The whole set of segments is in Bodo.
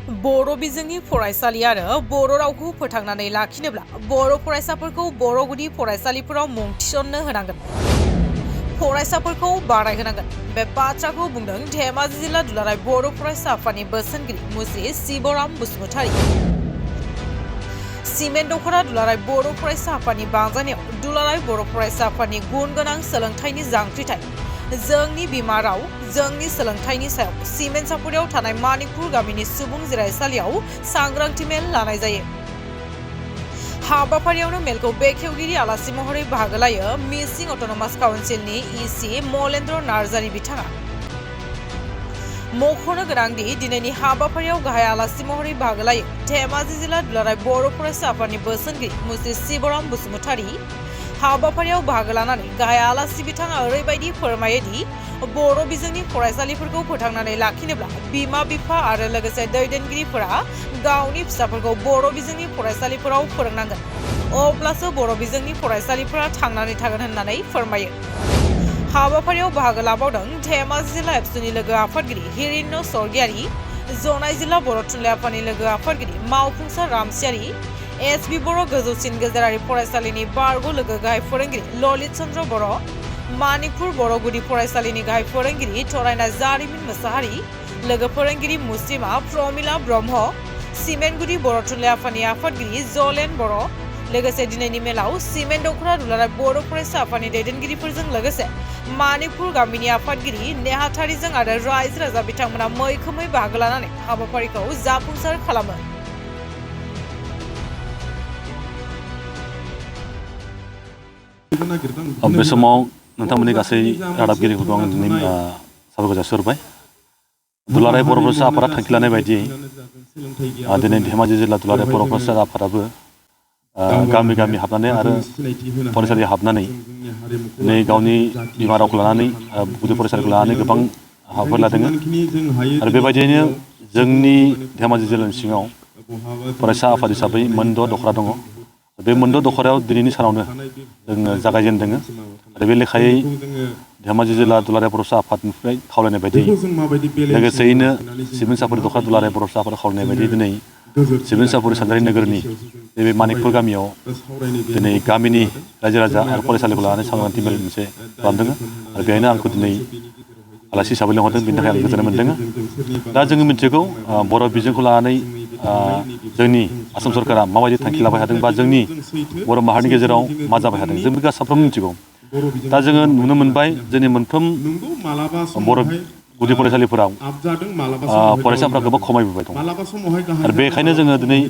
बर' बिजोंनि फरायसालि आरो बर' रावखौ फोथांनानै लाखिनोब्ला बर' फरायसाफोरखौ बर' गुदि फरायसालिफोराव मुं थिसननो होनांगोन। फरायसाफोरखौ बारायहोनांगोन। बे बाथ्राखौ बुंदों धेमाजि जिल्ला दुलाराय बर' फरायसा आफादनि बोसोनगिरि मुस्रि शिबराम बसुमतारी। सिमेन्ट दख'रा दुलाराय बर' फरायसा आफादनि बांजायनायाव दुलाराय बर' फरायसा आफादनि गुन गोनां सोलोंथाइनि जांख्रिथाय जोंनि बिमा राव जोंनि सोलोंथाइनि सायाव सिमेन्ट सापरियाव थानाय मानिकपुर गामिनि सुबुं जिरायसालियाव सांग्रांथि मेल लानाय जायो। हाबाफारियावनो मेलखौ बेखेवगिरि आलासि महरै बाहागो लायो मिसिं अट'नमास काउन्सिलनि इसि मलेन्द्र नार्जारी बिथाङा। मख'नो गोनांदि दिनैनि हाबाफारियाव गाहाय आलासि महरै बाहागो लायो धेमाजि जिल्ला दुलाराय बर' फरायसा आफादनि बोसोनगिरि मुस्रि शिबराम बसुमतारी। हाबाफारियाव बाहागो लानानै गाहाय आलासि बिथाङा ओरैबायदि फोरमायो दि बर' बिजोंनि फरायसालिफोरखौ फोथांनानै लाखिनोब्ला बिमा बिफा आरो लोगोसे दैदेनगिरिफोरा गावनि फिसाफोरखौ बर' बिजोंनि फरायसालिफोराव फोरोंनांगोन। अब्लासो बर' बिजोंनि फरायसालिफोरा थांनानै थागोन होननानै फोरमायो। हाबाफारियाव बाहागो लाबावदों धेमाजि जिल्ला एबसुनि लोगो आफादगिरि हिरिन्य स्वर्गियारि, जनाय जिल्ला बर' थुनलाइ आफादनि लोगो आफादगिरि मावफुंसार रामसियारि, एसबि बर' गोजौसिन गेजेरारि फरायसालिनि बारग' लोगो गाहाय फोरोंगिरि ललित चन्द्र बर', मानिकपुर बर' गुदि फरायसालिनि गाहाय फोरोंगिरि थरायना जारिमिन मोसाहारि, लोगो फोरोंगिरि मुस्रिमा प्रमिला ब्रह्म, सिमेन्ट गुदि बर' थुनलाइ आफादनि आफादगिरि जलेन बर', लोगोसे दिनैनि मेलाव सिमेन्ट दख'रा दुलाराय बर' फरायसा आफादनि दैदेनगिरिफोरजों लोगोसे मानिकपुर गामिनि आफादगिरि नेहाथारिजों आरो रायजो राजा बिथांमोना मैखोमै बाहागो लानानै हाबाफारिखौ जाफुंसार खालामो। बे समाव नोंथांमोननि गासै रादाबगिरिफोरखौ आं दिनै साबायखर जासिहरबाय। दुलाराय बर' फरायसा आफादा थांखि लानाय बायदियै दिनै धेमाजि जिल्ला दुलाराय बर' फरायसा आफादाबो गामि गामि हाबनानै आरो फरायसालियाव हाबनानै दिनै गावनि बिमा रावखौ लानानै गुदि फरायसालिखौ लानानै गोबां हाबाफारि लादों आरो बेबायदियैनो जोंनि धेमाजि जिल्लानि सिङाव फरायसा आफाद हिसाबै मोनद' दख'रा दङ। बे मोनद' दख'रायाव दिनैनि सानावनो जोङो जागायजेनदों आरो बे लेखायै धेमाजि जिल्ला दुलाराय बर' फरायसा आफादनिफ्राय खावलायनाय बायदि लोगोसेयैनो सिमेन्ट सापरि दख'रा दुलाराय बर' फरायसा आफादा खावलायनाय बायदि दिनै सिमेन्ट सापरि सानजारि नोगोरनि बे मानिकपुर गामियाव दिनै गामिनि रायजो राजा आरो फरायसालिखौ लानानै सांग्रांथि मेल मोनसे खालामदों आरो बेहायनो आंखौ दिनै आलासि हिसाबै लिंहरदों, बेनि थाखाय आं गोजोननाय मोन्दों। दा जोङो मिथिगौ बर' बिजोंखौ लानानै जोंनि आसाम सरकारा माबायदि थांखि लाबाय थादों बा जोंनि बर' माहारिनि गेजेराव मा जाबाय थादों जों बेखौ साफ्रोमबो मिथिगौ। दा जोङो नुनो मोनबाय जोंनि मोनफ्रोम बर' गुदि फरायसालिफोराव फरायसाफ्रा गोबां खमायबोबाय दं आरो बेखायनो जोङो दिनै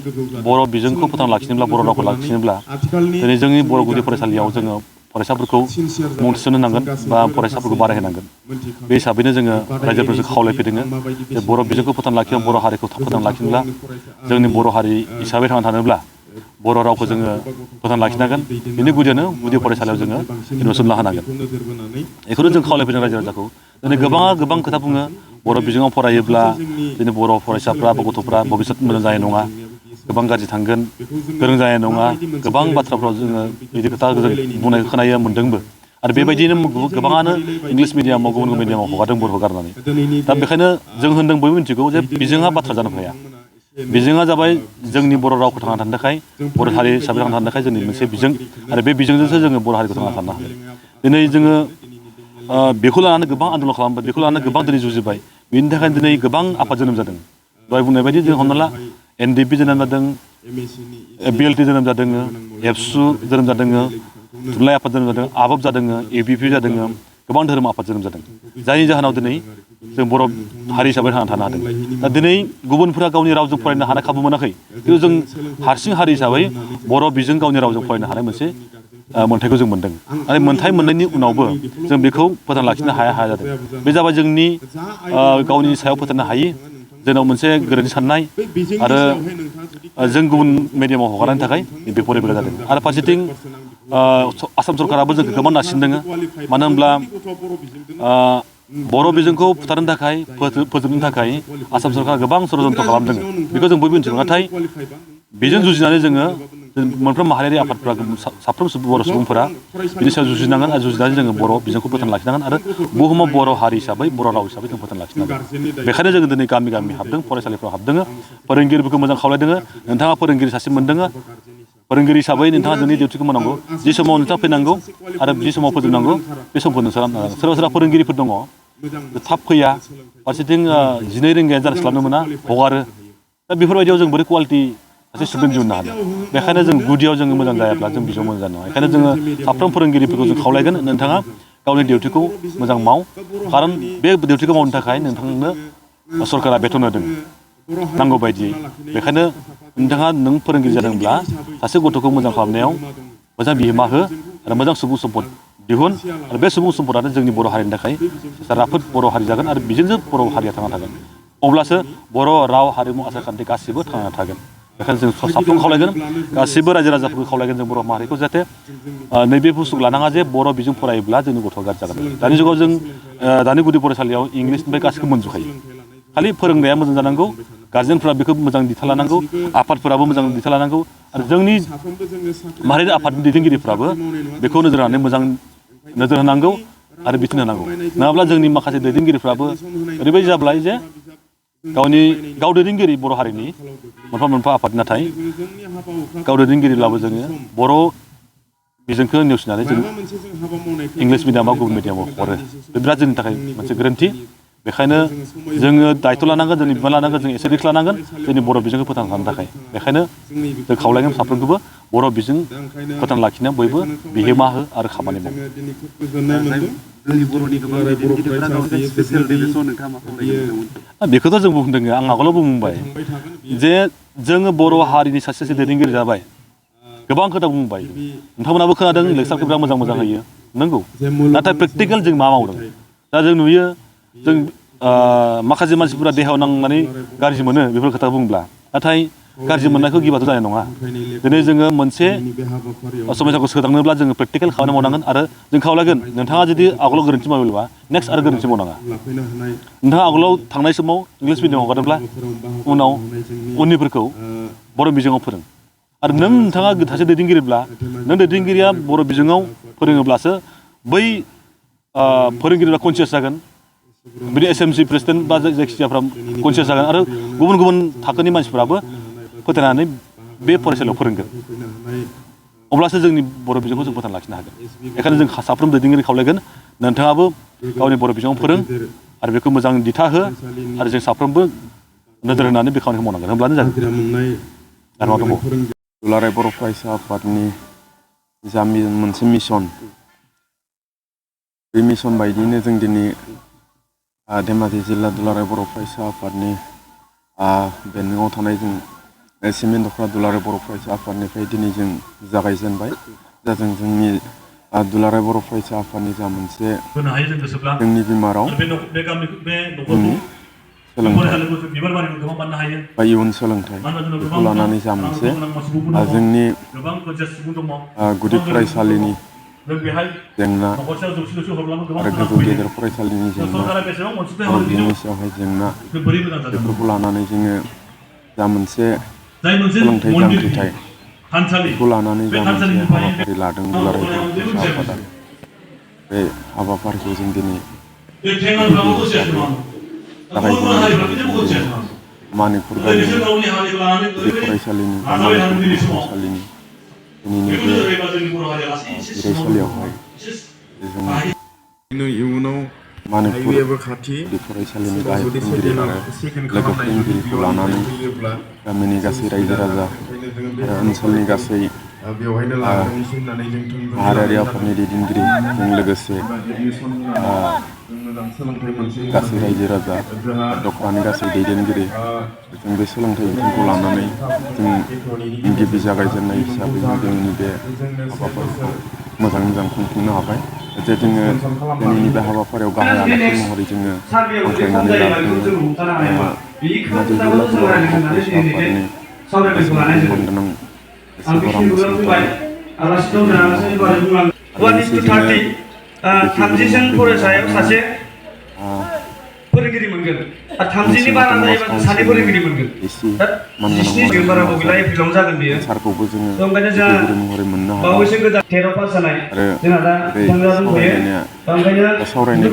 बर' बिजोंखौ फोथांना लाखिनोब्ला बर' रावखौ लाखिनोब्ला दिनै जोंनि बर' गुदि फरायसालियाव जोङो फरायसाफोरखौ मुं थिसनहोनांगोन बा फरायसाफोरखौ बारायहोनांगोन। बे हिसाबैनो जोङो रायजोफोरजों खावलायफैदों जे बर' बिजोंखौ फोथांना लाखिनो बर' हारिखौ फोथांना लाखिनोब्ला जोंनि बर' हारि हिसाबै थांना थानोब्ला बर' रावखौ जोङो फोथांना लाखिनांगोन। बेनि गुदियावनो गुदि फरायसालियाव जोङो एडमिसन लाहोनांगोन। बेखौनो जों खावलायफैदों रायजो राजाखौ। दिनै गोबाङा गोबां खोथा बुङो बर' बिजोङाव फरायोब्ला जोंनि बर' फरायसाफ्रा बा गथ'फ्रा भबिसत मोजां जानाय नङा, गोबां गाज्रि थांगोन, गोरों जानाय नङा, गोबां बाथ्राफ्राव जोङो बिदि खोथा जों बुंनाय खोनायो मोन्दोंबो आरो बेबायदिनो गोबाङानो इंलिस मिडियामाव गुबुन गुबुन मिडियामाव हगारदों बर'खौ गारनानै। दा बेखायनो जों होनदों बयबो मिथिगौ जे बिजोङा बाथ्रा जानो हाया। बिजोङा जाबाय जोंनि बर' रावखौ थांना थानो थाखाय बर' हारि हिसाबै थांना थानो थाखाय जोंनि मोनसे बिजों आरो बे बिजोंजोंसो जोङो बर' हारिखौ थांना थानो हागोन। दिनै जोङो बेखौ लानानै गोबां आन्दलन खालामबाय, बेखौ लानानै गोबां दिनै जुजिबाय। बेनि थाखायनो दिनै गोबां आफाद जोनोम जादों। दहाय बुंनाय बायदि जों हमना ला NDP जोनोम जादों, BLT जोनोम जादों, एबसु जोनोम जादों, थुनलाइ आफाद जोनोम जादों, आबोफ जादों, ABP जादों, गोबां धोरोम आफाद जोनोम जादों। जायनि जाहोनाव दिनै जों बर' हारि हिसाबै थांना थानो हादों। दा दिनै गुबुनफोरा गावनि रावजों फरायनो हानाय खाबु मोनाखै, खिन्थु जों हारसिं हारि हिसाबै बर' बिजों गावनि रावजों फरायनो हानाय मोनसे मोन्थायखौ जों मोन्दों आरो मोन्थाय मोननायनि उनावबो जों बेखौ फोथांना लाखिनो हाया जादों। बे जाबाय जोंनि गावनि सायाव फोथांनो हायि जोंनाव मोनसे गोरोन्थि साननाय आरो जों गुबुन मिडियामाव हगारनायनि थाखाय बेफोर बेले जादों। आरो फारसेथिं आसाम सरकाराबो जोंखौ गोबां नारसिनदों। मानो होनब्ला बर' बिजोंखौ फुथारनो थाखाय फोजोबनो थाखाय आसाम सरकारा गोबां षड़यन्त्र खालामदों। बेखौ जों बयबो मिथिगौ। नाथाय बेजों जुजिनानै जोङो मोनफ्रोम माहारियारि आफादफोरा साफ्रोम बर' सुबुंफोरा बिनि सायाव जुजिनांगोन आरो जुजिनानै जोङो बर' बिजोंखौ फोथांना लाखिनांगोन आरो बुहुमाव बर' हारि हिसाबै बर' राव हिसाबै जों फोथांना लाखिनांगोन बेखायनो जोङो दिनै गामि गामि हाबदों फरायसालिफ्राव हाबदों फोरोंगिरिफोरखौ मोजां खावलायदों नोंथाङा फोरोंगिरि सासे मोनदों फोरोंगिरि हिसाबै नोंथाङा नोंनि डिउटिखौ मावनांगौ जि समाव नोंथाङा फैनांगौ आरो जि समाव फोजोबनांगौ बे समखौ नोंसोरा सोरबा सोरबा फोरोंगिरिफोर दङ थाब फैया फारसेथिं 12 रिंगायानो जानो स्लाबनो मोना हगारो दा बेफोरबायदियाव जों बोरै कुवालिटि सासे स्टुडेन्ट दिहुननो हानो बेखायनो जों गुदियाव जोङो मोजां जायाब्ला जों बिजौआव मोजां जानो नङा बेखायनो जोङो साफ्रोम फोरोंगिरिफोरखौ जों खावलायगोन नोंथाङा गावनि डिउटिखौ मोजां माव खारन बे डिउटिखौ मावनो थाखाय नोंथांनो सरकारा बेथन होदों नांगौ बायदियै बेखायनो नोंथाङा नों फोरोंगिरि जादोंब्ला सासे गथ'खौ मोजां खालामनायाव मोजां बिहोमा हो आरो मोजां सुबुं सम्पद दिहुन आरो बे सुबुं सम्पदानो जोंनि बर' हारिनि थाखाय राफोद बर' हारि जागोन आरो बेजोंनो बर' हारिया थांना थागोन अब्लासो बर' राव हारिमु आसारखान्थि गासिबो थांना थागोन बेखायनो जों साफ्रोम खावलायगोन गासिबो रायजो राजाफोरखौ खावलायगोन जों बर' माहारिखौ जाहाथे नैबे बुस्थुखौ लानाङा जे बर' बिजों फरायोब्ला जोंनि गथ'आ गाज्रि जागोन दानि जुगाव जों दानि गुदि फरायसालियाव इंलिसनिफ्राय गासिखौबो मोनजोबखायो खालि फोरोंनाया मोजां जानांगौ गार्जेनफोरा बेखौ मोजां दिथा लानांगौ आफादफोराबो मोजां दिथा लानांगौ आरो जोंनि माहारियारि आफादनि दैदेनगिरिफ्राबो बेखौ नोजोर होनानै मोजां नोजोर होनांगौ आरो बिथोन होनांगौ नङाब्ला जोंनि माखासे दैदेनगिरिफ्राबो ओरैबायदि जाब्लाय जे गाव दैदेनगिरि बर' हारिनि मोनफा मोनफा आफाद नाथाय गाव दैदेनगिरिब्लाबो जोङो बर' बिजोंखौ नेवसिनानै जों इंलिस मिडियामाव गुबुन मिडियामाव हरो बे बिराद जोंनि थाखाय मोनसे गोरोन्थि बेखायनो जोङो दायथ' लानांगोन जोंनि बिबान लानांगोन जों एसे रिक्स लानांगोन जोंनि बर' बिजोंखौ फोथांना लानो थाखाय बेखायनो जों खावलायगोन साफ्रोमखौबो बर' बिजों फोथांना लाखिनायाव बयबो बिहोमा हो आरो खामानि माव बेखौथ' जों बुंदों आं आगोलावबो बुंबाय जे जोङो बर' हारिनि सासे दैदेनगिरि जाबाय गोबां खोथा बुंबाय नोंथांमोनाबो खोनादों लेक्सारखौ बिराद मोजां मोजां होयो नंगौ नाथाय प्रेक्टिकेल जों मा मावदों दा जों नुयो जों माखासे मानसिफोरा देहायाव नांनानै गाज्रि मोनो बेफोर खोथा बुंब्ला नाथाय गाज्रि मोननायखौ गिबाथ' जानाय नङा दिनै जोङो मोनसे समयसाखौ सोदांनोब्ला जोङो प्रेक्टिकेल खामानि मावनांगोन आरो जों खावलायगोन नोंथाङा जुदि आगोलाव गोरोन्थि मावोब्ला नेक्स्ट आरो गोरोन्थि मावनाङा नोंथाङा आगोलाव थांनाय समाव इंलिस मिडियामाव हगारदोंब्ला उनाव उननिफोरखौ बर' बिजोङाव फोरों आरो नोंथाङा सासे दैदेनगिरिब्ला नों दैदेनगिरिया बर' बिजोङाव फोरोङोब्लासो बै फोरोंगिरिफ्रा कनसियास जागोन बिदि SMC प्रेसिडेन्ट बा जायखिजायाफ्रा कनसियास जागोन आरो गुबुन गुबुन थाखोनि मानसिफ्राबो फोथायनानै बे फरायसालियाव फोरोंगोन अब्लासो जोंनि बर' बिजोंखौ जों फोथांना लाखिनो हागोन बेखायनो जों साफ्रोम दैदेनगिरि खावलायगोन नोंथाङाबो गावनि बर' बिजोङाव फोरों आरो बेखौ मोजां दिथा हो आरो जों साफ्रोमबो नोजोर होनानै बे खामानिखौ मावनांगोन होमब्लानो जागोन आरो मा दंबावो दुलाराय बर' फरायसा आफादनि जा मोनसे मिशन बे मिशन बायदियैनो जों दिनै धेमाजि जिल्ला दुलाराय बर' फरायसा आफादनि बेन्दोङाव थानाय जों सिमेन्ट दख'रा दुलाराय बर' फरायसा आफादनिफ्राय दिनै जों जागायजेनबाय दा जों जोंनि दुलाराय बर' फरायसा आफादनि जा मोनसे जोंनि बिमा राव सोलोंथाइ बा इयुन सोलोंथाइ बेखौ लानानै जा मोनसे जोंनि गुदि फरायसालिनि जेंना आरो गोजौ गेदेर फरायसालिनि जेंना आरो बिनि सायावहाय जेंना बेफोरखौ लानानै जोङो जा मोनसे सोलोंथाइ जांख्रिथाय बेखौ लानानै जा मोनसे हाबाफारि लादों दुलाराय बर' फरायसा आफादा बे हाबाफारिखौ जों दिनै मानिकपुर गामिनि गुदि फरायसालिनि फरायसालिनि दिनैनि बे जिरायसालियावहाय जों इयुनाव मानिकपुर गुदि फरायसालिनि गाहाय फोरोंगिरि आरो लोगो फोरोंगिरिखौ लानानै गामिनि गासै रायजो राजा आरो ओनसोलनि गासै माहारियारि आफादनि दैदेनगिरिजों लोगोसे गासै रायजो राजा दख'रानि गासै दैदेनगिरि जों बे सोलोंथाइ बिथिंखौ लानानै जों गिबि जागायजेननाय हिसाबै जों दिनैनि बे हाबाफारिखौ मोजाङै मोजां खुंफुंनो हाबाय जे जोङो दिनैनि बे हाबाफारियाव गाहाय आलासि महरै जोङो हांख्रायनानै लादोंमोन मानगोनां सिबराम बसुमतारी थामजिजोन फरायसायाव सासे फोरोंगिरि मोनगोन थामजिनि बारा जायोबा सानै फोरोंगिरि मोनगोन जिस्नि जों बारा बगैलाय बिलं जागोन बेयो सारखौबो जोङो ओंखायनो जा लोगोरि महरै मोननो हायो बावैसो गोदान 13 पास जानाय जोंहा दा बिथांजों दंथ'यो ओंखायनो सावरायनाय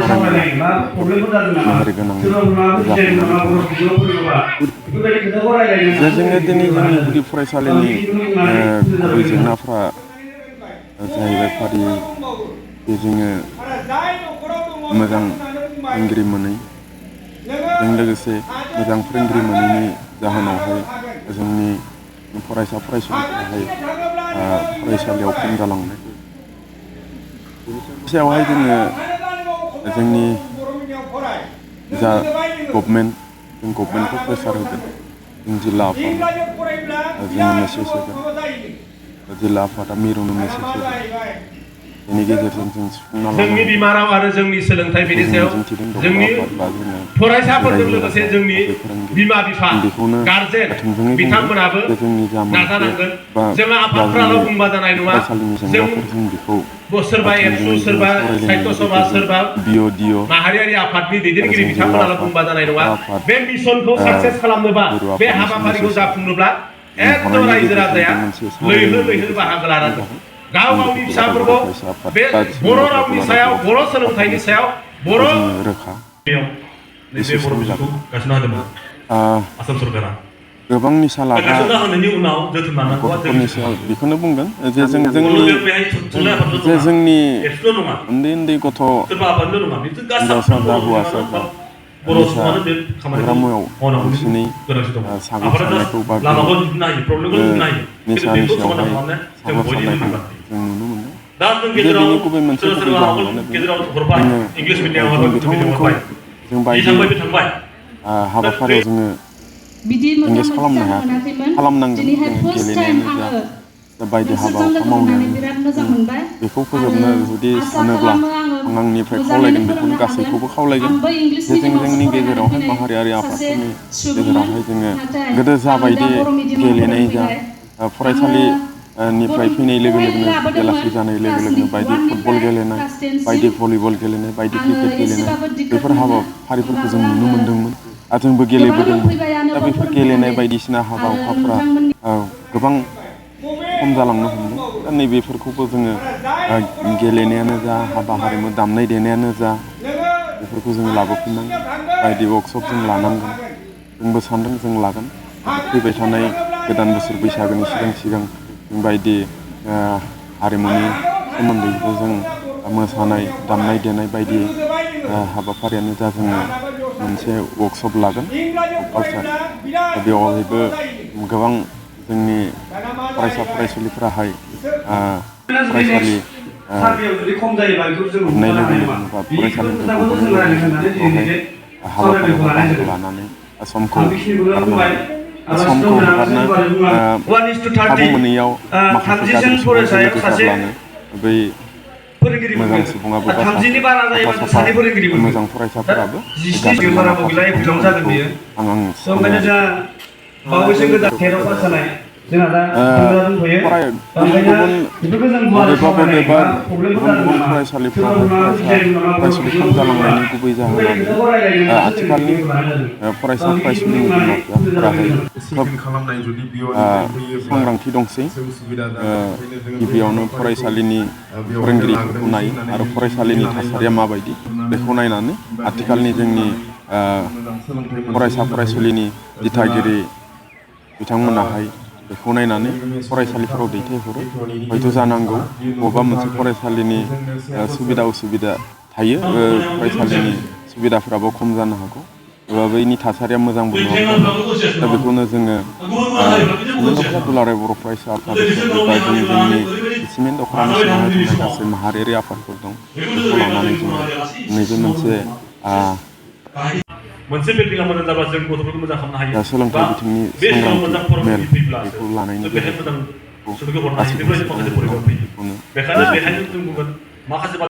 सावरायनाय मा प्रब्लेमफोर जादों नामा महरै गोनां सोरबा बुजिनाय नङा बर' बिजोङाव फोरोङोबा बेफोरबायदि खोथाखौ रायलायनो जोङो दिनै जोंनि गुदि फरायसालिनि गुबै जेंनाफ्रा जाहैबाय फारि बे जोङो मोजां फोरोंगिरि मोनै जों लोगोसे मोजां फोरोंगिरि मोनैनि जाहोनावहाय जोंनि फरायसा फरायसुलिफोराहाय फरायसालियाव खम जालांनाय सायावहाय जोङो जोंनि जा गभर्नमेन्ट जों गभर्नमेन्टखौ प्रेसार होगोन जों जिल्ला आफाद जोङो मेसेज होगोन जिल्ला आफादा मिरुनो मेसेज होगोन बेनि गेजेरजों जों सुफुंना जोंनि बिमा राव आरो जोंनि सोलोंथाइ बेनि सायाव जोंनि फरायसाफोरजों लोगोसे जोंनि बिमा बिफा गार्जेन बिथांमोनाबो नाजानांगोन जोंहा आफादफ्राल' बुंबा जानाय नङा जों सोरबा एबसु सोरबा साहित्य सभा सोरबा माहारियारि आफादनि दैदेनगिरि बिथांमोनाल' बुंबा जानाय नङा बे मिशनखौ साक्सेस खालामनोबा बे हाबाफारिखौ जाफुंनोब्ला एकदम रायजो राजाया लैहोर बाहागो लानांगोन गाव गावनि फिसाफोरखौ बे बर' रावनि सायाव बर' सोलोंथाइनि सायाव बर' रोखा नैबे बर' बिजोंखौ गायसनना होदोंमोन आसाम सरकारा गोबां निसा लाग्रा गायसनना होनायनि उनाव जोथोन लानांगौआ गथ'फोरनि सायाव बेखौनो बुंगोन जे जोंनि उन्दै उन्दै गथ' हिनजावसा जा हौवासा जा निसा मुवायाव बांसिनै साग्लोब सारनायखौ बा निसानि सायावहाय साग्लोब सारनायखौ जों नुनो मोनो जे बेनि गुबै मोनसे गुबै जाहोनानो जों बिथांमोनखौ जों बायदि हाबाफारियाव जोङो इंगेज खालामनो हायाखै खालामनांगोन जोङो गेलेनायानो जा बायदि हाबा मावनायानो बेखौ फोजोबनो जुदि सानोब्ला आं आंनिफ्राय खावलायगोन बेखौनो गासैखौबो खावलायगोन जे जों जोंनि गेजेरावहाय माहारियारि आफादफोरनि गेजेरावहाय जोङो गोदो जाबायदि गेलेनाय जा फरायसालिनिफ्राय फैनाय लोगो लोगोनो बेलासि जानाय लोगो लोगोनो बायदि फुटबल गेलेनाय बायदि भलिबल गेलेनाय बायदि क्रिकेट गेलेनाय बेफोर हाबाफारिफोरखौ जों नुनो मोन्दोंमोन आरो जोंबो गेलेबोदोंमोन दा बेफोर गेलेनाय बायदिसिना हाबा हुखाफ्रा गोबां खम जालांनो हमदों दा नैबेफोरखौबो जोङो गेलेनायानो जा हाबा हारिमु दामनाय देनायानो जा बेफोरखौ जोङो लाबोफिननांगोन बायदि वर्कशप जों लानांगोन जोंबो सानदों जों लागोन फैबाय थानाय गोदान बोसोर बैसागोनि सिगां जों बायदि हारिमुनि सोमोन्दैबो जों मोसानाय दामनाय देनाय बायदि हाबाफारियानो जा जोङो मोनसे वर्कशप लागोन कालचार बेवहायबो गोबां जोंनि फरायसा फरायसुलिफोराहाय फरायसालि हाबनाय लोगो लोगो बा फरायसालिनिफ्राय गबोनाय लोगो लोगो हाबाफारियाव बाहागो लानानै समखौ हगारनो खाबु मोनैयाव माखासे गाज्रि सुबुंफोरनि गेजेरावनो बै मोजां सुबुङाबो मोजां फरायसाफोराबो बावैसो गोदान 13 पास जानाय जोंहा दा गुबुन फरायसालि खम जालांनायनि गुबै जाहोनानो आथिखालनि फरायसा फरायसुलिनि बिमा बिफाफोराहाय खोब सांग्रांथि दंसै गिबियावनो फरायसालिनि फोरोंगिरिफोरखौ नायो आरो फरायसालिनि थासारिया माबायदि बेखौ नायनानै आथिखालनि जोंनि फरायसा फरायसुलिनि दिथागिरि बिथांमोनाहाय बेखौ नायनानै फरायसालिफोराव दैथायहरो हयथ' जानांगौ बबेबा मोनसे फरायसालिनि सुबिदा उसुबिदा थायो फरायसालिनि सुबिदाफ्राबो खम जानो हागौ एबा बैनि थासारिया मोजांबो नङा दा बेखौनो जोङो दुलाराय बर' फरायसा आफाद बा जोंनि सिमेन्ट दख'रानि सिङावहाय थानाय गासै माहारियारि आफादफोर दं बेखौ लानानै जोङो नैबे मोनसे बिल्डिंआ मोजां जाबा जों गथ'फोरखौ मोजां खालामनो हायो सोलोंथाइ बिथिंनि सांग्रांथि मेल बेखौ लानायनि गेजेरजों बेखायनो बेहायनो जों बुंगोन माखासे